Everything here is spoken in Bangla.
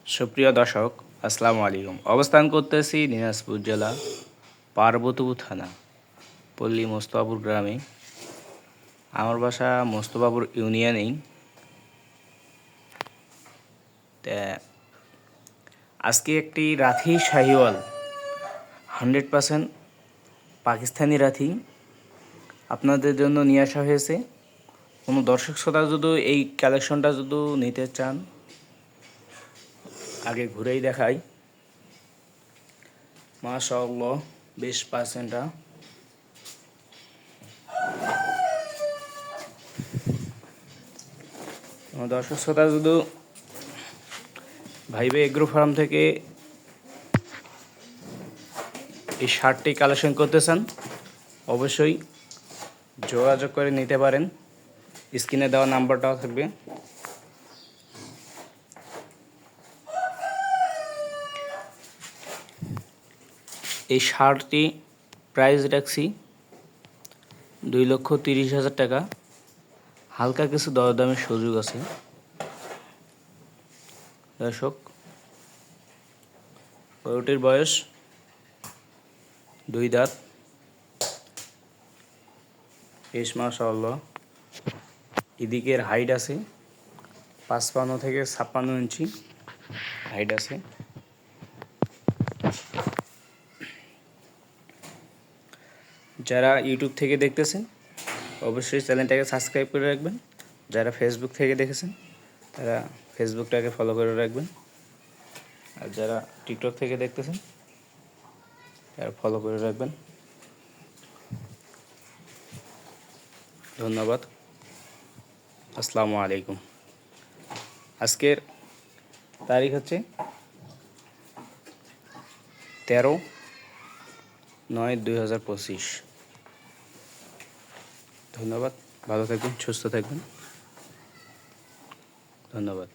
সুপ্রিয় দর্শক, আসসালামু আলাইকুম। অবস্থান করতেছি দিনাজপুর জেলা পার্বতীপুর থানা পল্লী মোস্তফাপুর গ্রামে। আমার বাসা মোস্তফাপুর ইউনিয়নেই। তা আজকে একটি রাথি শাহিওয়াল 100% পাকিস্তানি রাথি আপনাদের জন্য নিয়ে আসা হয়েছে। কোনো দর্শক শ্রোতা যদি এই কালেকশনটা যদি নিতে চান, আগে ঘুরেই দেখাই। মাশাআল্লাহ, বেশ পার্সেন্টটা। দর্শক শ্রোতা যদি ভাইবে এগ্রো ফার্ম থেকে এই শার্টটি কালেকশন করতে চান, অবশ্যই যোগাযোগ করে নিতে পারেন। স্ক্রিনে দেওয়া নাম্বারটাও থাকবে। এই শার্টটি প্রাইস রাখছি 2,30,000 টাকা। হালকা কিছু দরদামের সুযোগ আছে। দর্শক, গরুটির বয়স 2 দাঁত। বেশ মাশাআল্লাহ। এদিকের হাইট আছে 55 থেকে 56 ইঞ্চি হাইট আছে। যারা ইউটিউব থেকে দেখতেছেন, অবশ্যই চ্যানেলটাকে সাবস্ক্রাইব করে রাখবেন। যারা ফেসবুক থেকে দেখেছেন, তারা ফেসবুকটাকে ফলো করে রাখবেন। আর যারা টিকটক থেকে দেখতেছেন, তারা ফলো করে রাখবেন। ধন্যবাদ। আসসালামু আলাইকুম। আজকের তারিখ হচ্ছে 13/9/2025। ধন্যবাদ। ভালো থাকবেন, সুস্থ থাকবেন। ধন্যবাদ।